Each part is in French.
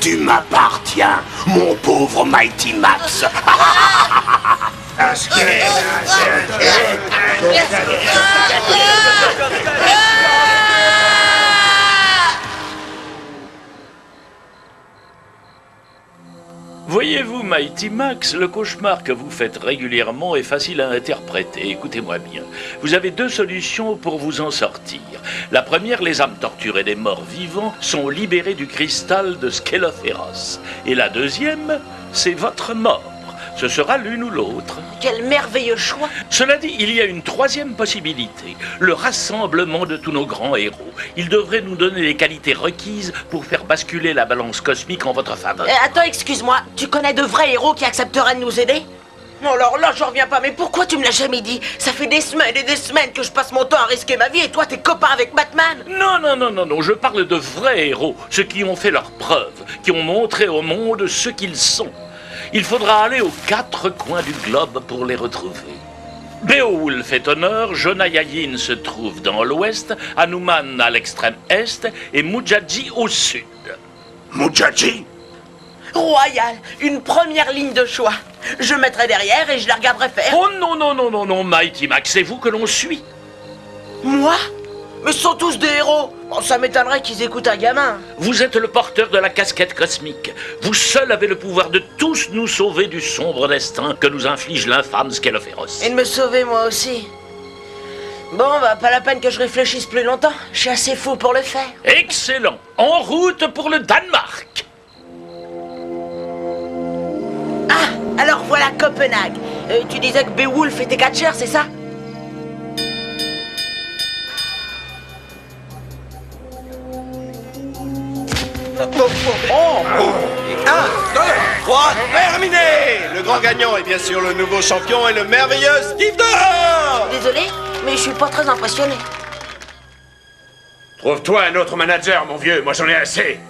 Tu m'appartiens, mon pauvre Mighty Max. Voyez-vous, Mighty Max, le cauchemar que vous faites régulièrement est facile à interpréter. Écoutez-moi bien. Vous avez deux solutions pour vous en sortir. La première, les âmes torturées des morts vivants sont libérées du cristal de Skelophéros. Et la deuxième, c'est votre mort. Ce sera l'une ou l'autre. Quel merveilleux choix! Cela dit, il y a une troisième possibilité, le rassemblement de tous nos grands héros. Ils devraient nous donner les qualités requises pour faire basculer la balance cosmique en votre faveur. Attends, excuse-moi, tu connais de vrais héros qui accepteraient de nous aider? Non, alors là, j'en reviens pas, mais pourquoi tu me l'as jamais dit? Ça fait des semaines et des semaines que je passe mon temps à risquer ma vie et toi, t'es copain avec Batman! Non, je parle de vrais héros, ceux qui ont fait leurs preuves, qui ont montré au monde ce qu'ils sont. Il faudra aller aux quatre coins du globe pour les retrouver. Beowulf est au nord, Jonayayin se trouve dans l'ouest, Hanuman à l'extrême est et Mujadji au sud. Mujadji? Royal, une première ligne de choix. Je mettrai derrière et je la regarderai faire. Oh non, Mighty Max, c'est vous que l'on suit. Moi? Mais ce sont tous des héros. Bon, ça m'étonnerait qu'ils écoutent un gamin. Vous êtes le porteur de la casquette cosmique. Vous seul avez le pouvoir de tous nous sauver du sombre destin que nous inflige l'infâme Skelophéros. Et de me sauver moi aussi. Bon, bah pas la peine que je réfléchisse plus longtemps. Je suis assez fou pour le faire. Excellent. En route pour le Danemark. Ah, alors voilà Copenhague. Tu disais que Beowulf était catcheur, c'est ça? Oh 1, 2, 3, terminé! Le grand gagnant est bien sûr le nouveau champion et le merveilleux Steve Dor! Désolé, mais je suis pas très impressionné. Trouve-toi un autre manager, mon vieux, moi j'en ai assez.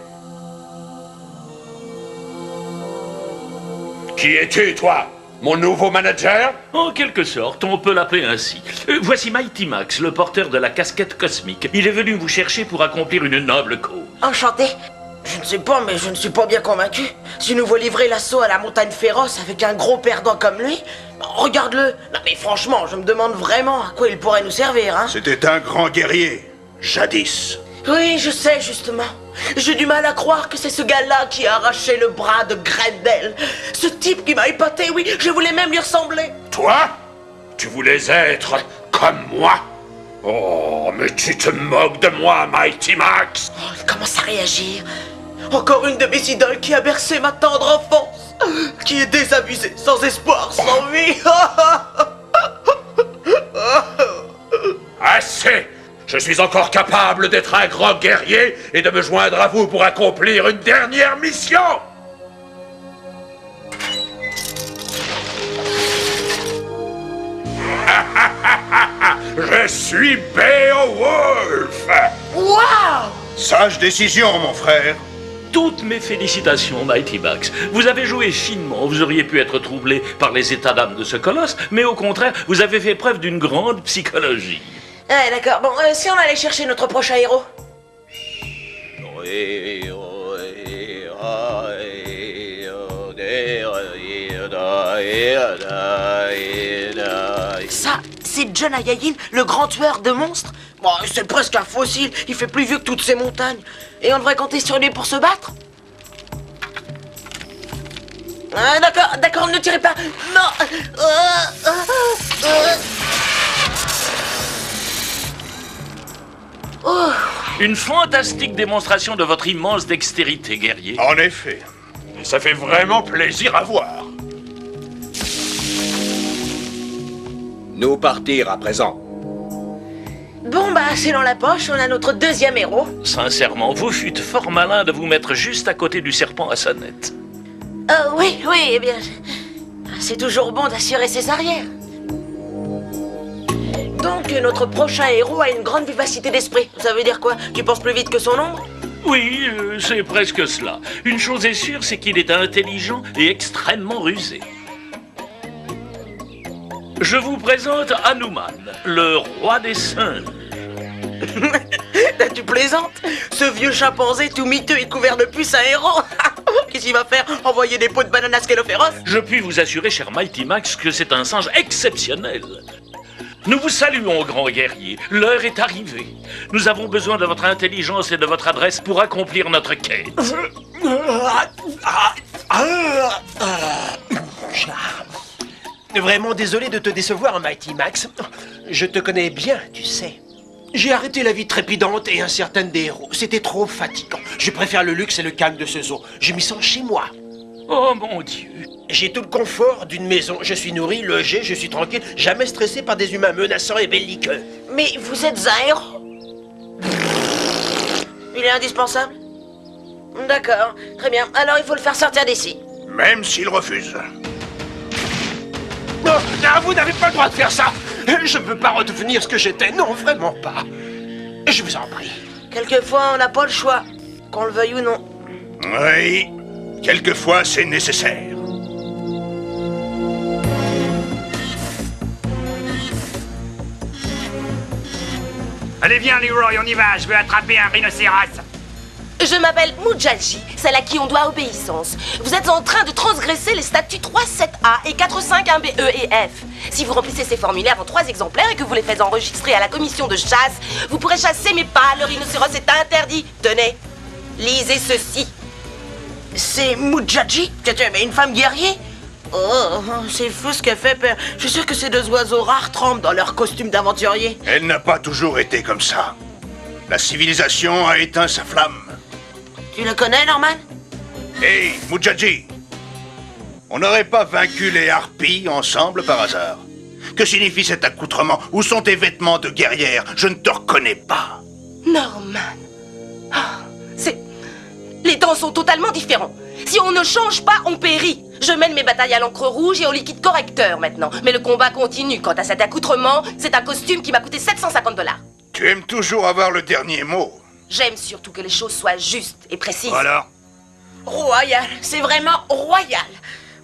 Qui es-tu, toi? Mon nouveau manager? En quelque sorte, on peut l'appeler ainsi. Voici Mighty Max, le porteur de la casquette cosmique. Il est venu vous chercher pour accomplir une noble cause. Enchanté. Je ne sais pas, mais je ne suis pas bien convaincu. Si nous veut livrer l'assaut à la montagne féroce avec un gros perdant comme lui, regarde-le. Non mais franchement, je me demande vraiment à quoi il pourrait nous servir, hein. C'était un grand guerrier, jadis. Oui, je sais, justement. J'ai du mal à croire que c'est ce gars-là qui a arraché le bras de Grendel. Ce type qui m'a épaté, oui, je voulais même lui ressembler. Toi? Tu voulais être comme moi? Oh, mais tu te moques de moi, Mighty Max. Oh, il commence à réagir. Encore une de mes idoles qui a bercé ma tendre enfance. Qui est désabusée, sans espoir, sans vie. Assez! Je suis encore capable d'être un grand guerrier et de me joindre à vous pour accomplir une dernière mission! Je suis Beowulf! Waouh! Sage décision, mon frère. Toutes mes félicitations, Mighty Max. Vous avez joué finement, vous auriez pu être troublé par les états d'âme de ce colosse, mais au contraire, vous avez fait preuve d'une grande psychologie. Ah, d'accord. Bon, si on allait chercher notre prochain héros. Ça, c'est Jonayayin, le grand tueur de monstres. Bon, c'est presque un fossile, il fait plus vieux que toutes ces montagnes. Et on devrait compter sur lui pour se battre? Ah, d'accord, ne tirez pas. Non. Oh. Une fantastique démonstration de votre immense dextérité, guerrier. En effet. Et ça fait vraiment plaisir à voir. Nous partir à présent. Bon, bah, c'est dans la poche, on a notre deuxième héros. Sincèrement, vous fûtes fort malin de vous mettre juste à côté du serpent à sonnette. Oui, eh bien, c'est toujours bon d'assurer ses arrières. Donc, notre prochain héros a une grande vivacité d'esprit. Ça veut dire quoi? Qu'il pense plus vite que son ombre? Oui, c'est presque cela. Une chose est sûre, c'est qu'il est intelligent et extrêmement rusé. Je vous présente Hanuman, le roi des singes. Là, tu plaisantes? Ce vieux chimpanzé tout miteux et couvert de puces à héros. Qu'est-ce qu'il va faire? Envoyer des pots de bananes à Scélophéros? Je puis vous assurer, cher Mighty Max, que c'est un singe exceptionnel. Nous vous saluons, grand guerrier. L'heure est arrivée. Nous avons besoin de votre intelligence et de votre adresse pour accomplir notre quête. Vraiment désolé de te décevoir, Mighty Max. Je te connais bien, tu sais. J'ai arrêté la vie trépidante et incertaine des héros. C'était trop fatigant. Je préfère le luxe et le calme de ce zoo. Je m'y sens chez moi. Oh mon Dieu. J'ai tout le confort d'une maison. Je suis nourri, logé, je suis tranquille, jamais stressé par des humains menaçants et belliqueux. Mais vous êtes un héros? Il est indispensable? D'accord, très bien. Alors il faut le faire sortir d'ici. Même s'il refuse. Non, non, vous n'avez pas le droit de faire ça. Je ne peux pas redevenir ce que j'étais. Non, vraiment pas. Je vous en prie. Quelquefois, on n'a pas le choix, qu'on le veuille ou non. Oui, quelquefois c'est nécessaire. Allez, viens, Leroy, on y va. Je veux attraper un rhinocéros. Je m'appelle Mujaji, celle à qui on doit obéissance. Vous êtes en train de transgresser les statuts 3.7a et 4.5.1 BE et F. Si vous remplissez ces formulaires en 3 exemplaires et que vous les faites enregistrer à la commission de chasse, vous pourrez chasser, mais pas le rhinocéros est interdit. Tenez, lisez ceci. C'est Mujaji? Mais une femme guerrier? Oh, c'est fou ce qu'elle fait, père. Je suis sûr que ces 2 oiseaux rares trempent dans leur costume d'aventurier. Elle n'a pas toujours été comme ça. La civilisation a éteint sa flamme. Tu le connais, Norman? Hé, Mujaji, on n'aurait pas vaincu les harpies ensemble par hasard? Que signifie cet accoutrement? Où sont tes vêtements de guerrière? Je ne te reconnais pas. Norman. Les temps sont totalement différents. Si on ne change pas, on périt. Je mène mes batailles à l'encre rouge et au liquide correcteur maintenant. Mais le combat continue. Quant à cet accoutrement, c'est un costume qui m'a coûté 750 $. Tu aimes toujours avoir le dernier mot. J'aime surtout que les choses soient justes et précises. Alors? Royal, c'est vraiment royal.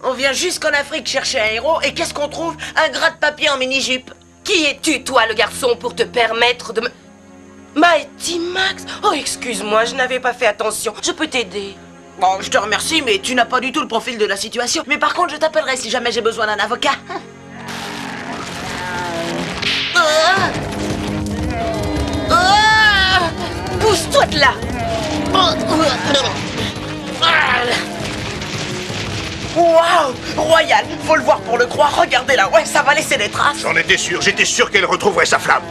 On vient jusqu'en Afrique chercher un héros et qu'est-ce qu'on trouve? Un gras de papier en mini-jupe. Qui es-tu, toi, le garçon, pour te permettre de me... Mighty Max? Oh, excuse-moi, je n'avais pas fait attention. Je peux t'aider. Bon, je te remercie, mais tu n'as pas du tout le profil de la situation. Mais par contre, je t'appellerai si jamais j'ai besoin d'un avocat. Pousse-toi de là! Waouh! Royal! Faut le voir pour le croire, regardez là, ouais, ça va laisser des traces. J'en étais sûr, j'étais sûr qu'elle retrouverait sa flamme.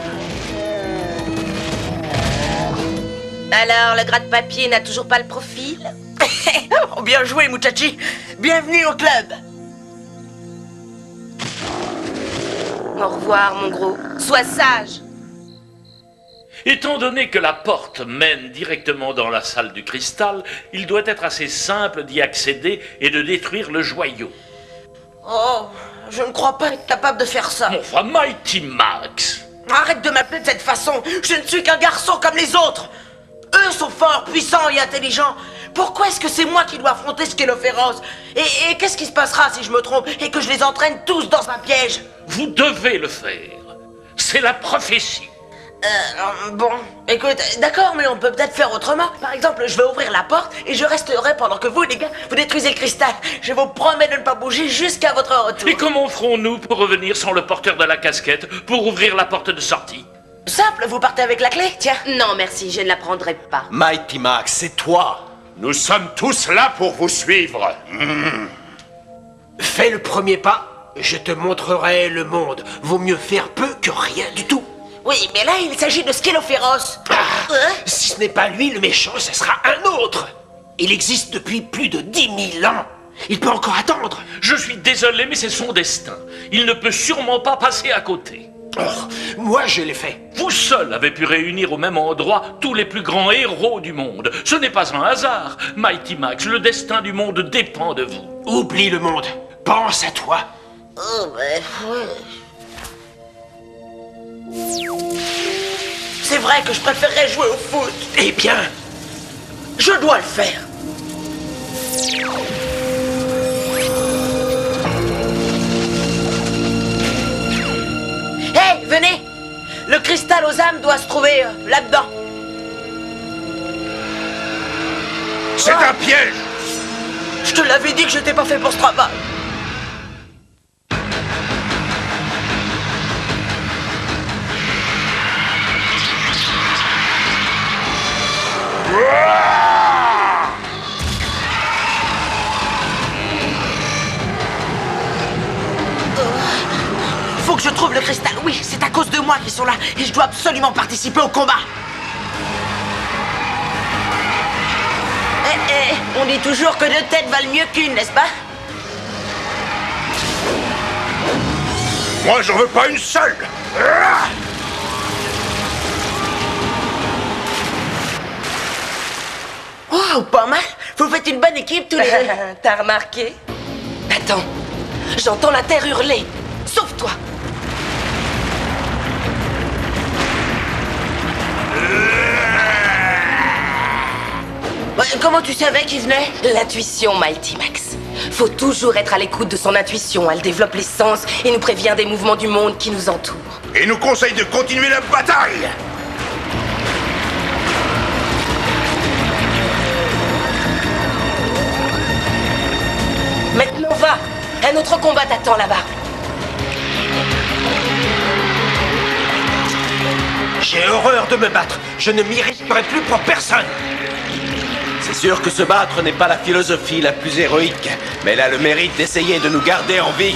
Alors, le gras de papier n'a toujours pas le profil? Oh, bien joué, Muchachi. Bienvenue au club. Au revoir, mon gros. Sois sage. Étant donné que la porte mène directement dans la salle du cristal, il doit être assez simple d'y accéder et de détruire le joyau. Oh, je ne crois pas être capable de faire ça. Enfin, Mighty Max! Arrête de m'appeler de cette façon. Je ne suis qu'un garçon comme les autres. Eux sont forts, puissants et intelligents. Pourquoi est-ce que c'est moi qui dois affronter Scélophéros? Et qu'est-ce qui se passera si je me trompe et que je les entraîne tous dans un piège? Vous devez le faire. C'est la prophétie. Bon, écoute, d'accord, mais on peut peut-être faire autrement. Par exemple, je vais ouvrir la porte et je resterai pendant que vous, les gars, vous détruisez le cristal. Je vous promets de ne pas bouger jusqu'à votre retour. Et comment ferons-nous pour revenir sans le porteur de la casquette pour ouvrir la porte de sortie? Simple, vous partez avec la clé, tiens. Non, merci, je ne la prendrai pas. Mighty Max, c'est toi. Nous sommes tous là pour vous suivre. Fais le premier pas, je te montrerai le monde. Vaut mieux faire peu que rien du tout. Oui, mais là, il s'agit de Scélophéros. Si ce n'est pas lui le méchant, ce sera un autre. Il existe depuis plus de 10 000 ans. Il peut encore attendre. Je suis désolé, mais c'est son destin. Il ne peut sûrement pas passer à côté. Oh, moi, je l'ai fait. Vous seul avez pu réunir au même endroit tous les plus grands héros du monde. Ce n'est pas un hasard. Mighty Max, le destin du monde dépend de vous. Oublie le monde. Pense à toi. Oh, ouais. C'est vrai que je préférerais jouer au foot. Eh bien, Je dois le faire. Hey, venez! Le cristal aux âmes doit se trouver là-dedans. C'est un piège! Je te l'avais dit que j'étais pas fait pour ce travail. Faut que je trouve le cristal. Oui, c'est à cause de moi qu'ils sont là. Et je dois absolument participer au combat. On dit toujours que 2 têtes valent mieux qu'une, n'est-ce pas? Moi, j'en veux pas une seule! Oh, pas mal. Vous faites une bonne équipe tous les deux. T'as remarqué? Attends, j'entends la terre hurler. Sauve-toi! Comment tu savais qu'il venait? L'intuition, Mighty Max. Faut toujours être à l'écoute de son intuition. Elle développe les sens et nous prévient des mouvements du monde qui nous entoure. Et nous conseille de continuer la bataille! Maintenant, va! Un autre combat t'attend là-bas. J'ai horreur de me battre. Je ne m'y risquerai plus pour personne. C'est sûr que se battre n'est pas la philosophie la plus héroïque, mais elle a le mérite d'essayer de nous garder en vie.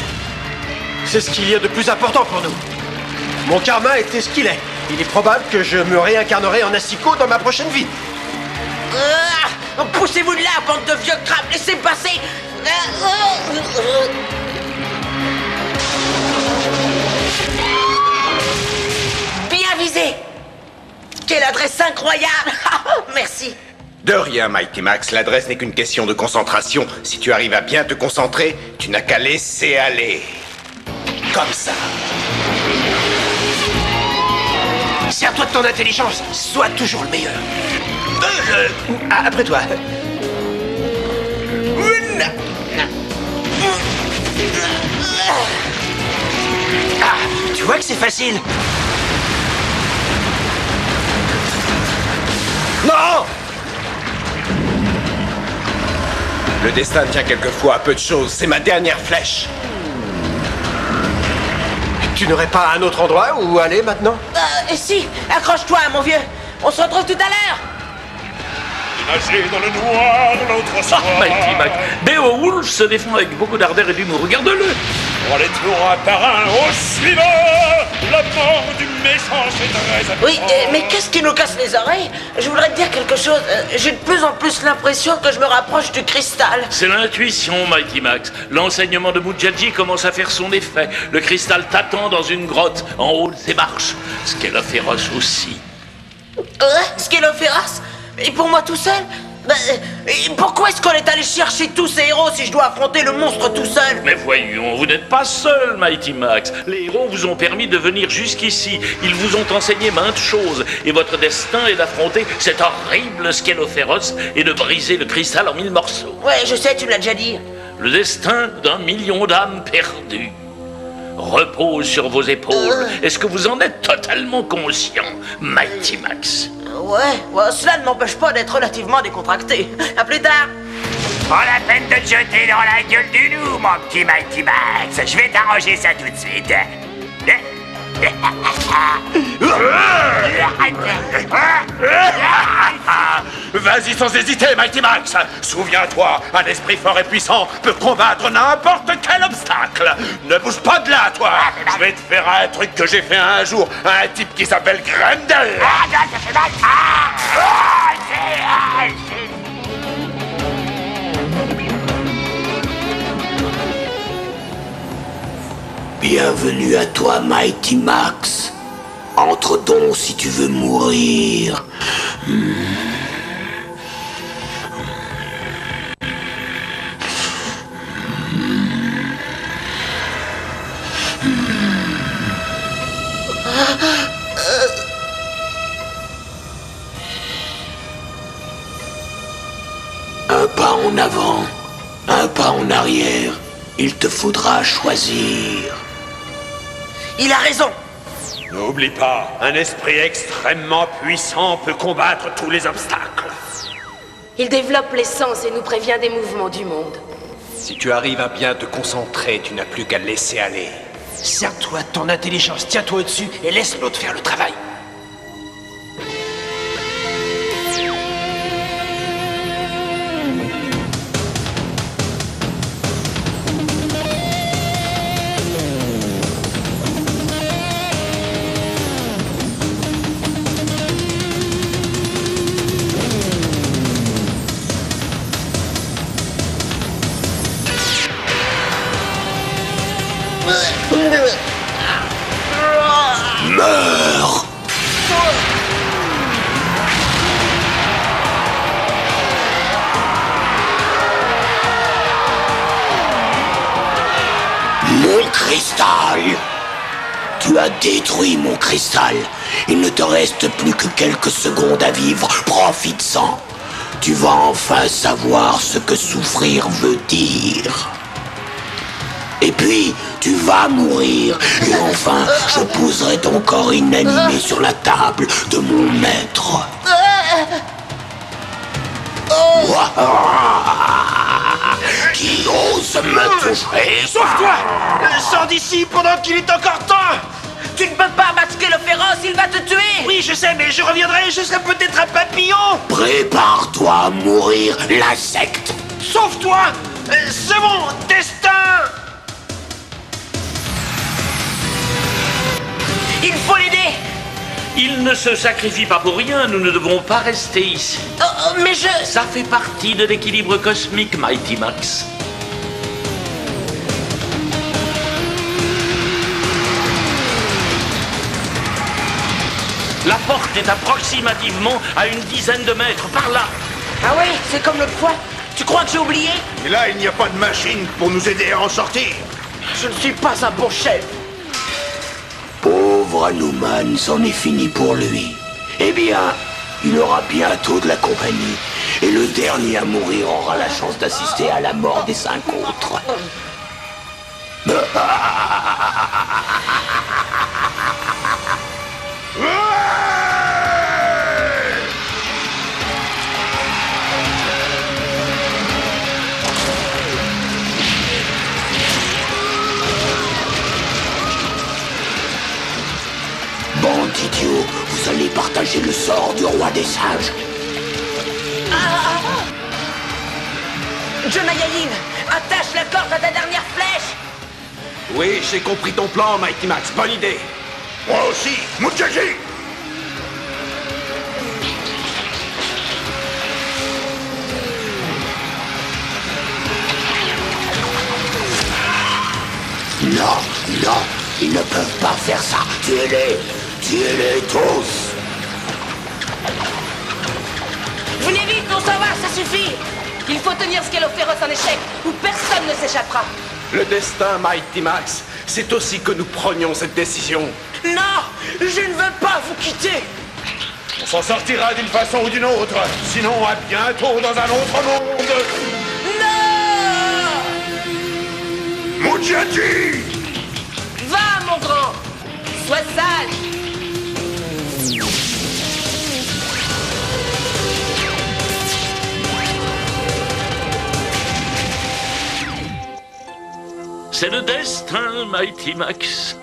C'est ce qu'il y a de plus important pour nous. Mon karma était ce qu'il est. Il est probable que je me réincarnerai en asicot dans ma prochaine vie. Poussez-vous de là, bande de vieux crabes. Laissez passer. Bien visé. Quelle adresse incroyable. Merci. De rien, Mighty Max, l'adresse n'est qu'une question de concentration. Si tu arrives à bien te concentrer, tu n'as qu'à laisser aller. Comme ça. Sers-toi de ton intelligence. Sois toujours le meilleur. Après toi. Ah, tu vois que c'est facile. Non! Le destin tient quelquefois à peu de choses. C'est ma dernière flèche. Tu n'aurais pas un autre endroit où aller maintenant? Si, accroche-toi, mon vieux. On se retrouve tout à l'heure. Nager dans le noir, l'autre soir. Mighty Max. Beowulf se défend avec beaucoup d'ardeur et d'humour. Regarde-le. Pour les tours un par un, au suivant. La mort du méchant, c'est très Oui, mais qu'est-ce qui nous casse les oreilles? Je voudrais te dire quelque chose. J'ai de plus en plus l'impression que je me rapproche du cristal. C'est l'intuition, Mighty Max. L'enseignement de Mujaji commence à faire son effet. Le cristal t'attend dans une grotte, en haut de ses marches. Skelophéros aussi. Skelophéros? Et pour moi tout seul? Et pourquoi est-ce qu'on est allé chercher tous ces héros si je dois affronter le monstre tout seul? Mais voyons, vous n'êtes pas seul, Mighty Max. Les héros vous ont permis de venir jusqu'ici. Ils vous ont enseigné maintes choses. Et votre destin est d'affronter cet horrible Skelophéros et de briser le cristal en 1000 morceaux. Ouais, je sais, tu me l'as déjà dit. Le destin d'1 million d'âmes perdues repose sur vos épaules. Est-ce que vous en êtes totalement conscient, Mighty Max? Ouais, cela ne m'empêche pas d'être relativement décontracté. À plus tard. Pas la peine de te jeter dans la gueule du loup, mon petit Mighty Max. Je vais t'arranger ça tout de suite. Vas-y sans hésiter, Mighty Max. Souviens-toi, un esprit fort et puissant peut combattre n'importe quel obstacle. Ne bouge pas de là, toi. Je vais te faire un truc que j'ai fait un jour à un type qui s'appelle Grendel. Bienvenue à toi, Mighty Max. Entre donc si tu veux mourir. en avant, un pas en arrière. Il te faudra choisir. Il a raison. N'oublie pas, un esprit extrêmement puissant peut combattre tous les obstacles. Il développe les sens et nous prévient des mouvements du monde. Si tu arrives à bien te concentrer, tu n'as plus qu'à le laisser aller. Sers-toi de ton intelligence, tiens-toi au-dessus et laisse l'autre faire le travail. Meurs! Mon cristal! Tu as détruit mon cristal. Il ne te reste plus que quelques secondes à vivre. Profite-en. Tu vas enfin savoir ce que souffrir veut dire. Et puis, tu vas mourir. Et enfin, je poserai ton corps inanimé sur la table de mon maître. Qui ose me toucher? Sauve-toi! Sors d'ici pendant qu'il est encore temps! Tu ne peux pas battre le féroce, il va te tuer. Oui, je sais, mais je reviendrai, je serai peut-être un papillon! Prépare-toi à mourir, l'insecte! Sauve-toi! C'est mon destin! Il faut l'aider. Il ne se sacrifie pas pour rien, nous ne devons pas rester ici. Mais je... Ça fait partie de l'équilibre cosmique, Mighty Max. La porte est approximativement à une dizaine de mètres, par là. Ah oui, c'est comme l'autre fois. Tu crois que j'ai oublié? Et là, il n'y a pas de machine pour nous aider à en sortir. Je ne suis pas un bon chef. Pauvre Hanuman, c'en est fini pour lui. Eh bien, il aura bientôt de la compagnie. Et le dernier à mourir aura la chance d'assister à la mort des 5 autres. Bande d'idiots, vous allez partager le sort du roi des singes. Jonayayin, attache la corde à ta dernière flèche. Oui, j'ai compris ton plan, Mighty Max. Bonne idée. Moi aussi, Mujaji. Non, non, ils ne peuvent pas faire ça. Tuez-les tous. Venez vite, on s'en va, ça suffit. Il faut tenir Scaloféros en échec, ou personne ne s'échappera. Le destin, Mighty Max, c'est aussi que nous prenions cette décision. Non, je ne veux pas vous quitter. On s'en sortira d'une façon ou d'une autre. Sinon, à bientôt dans un autre monde. Non! Mujaji! Va, mon grand. Sois sage. C'est le destin, Mighty Max.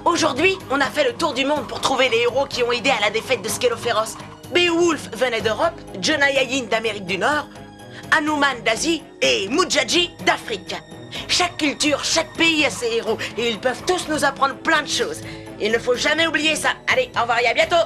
Aujourd'hui, on a fait le tour du monde pour trouver les héros qui ont aidé à la défaite de Scaloféros. Beowulf venait d'Europe, Jonayayin d'Amérique du Nord, Hanuman d'Asie et Mujaji d'Afrique. Chaque culture, chaque pays a ses héros et ils peuvent tous nous apprendre plein de choses. Il ne faut jamais oublier ça. Allez, au revoir et à bientôt!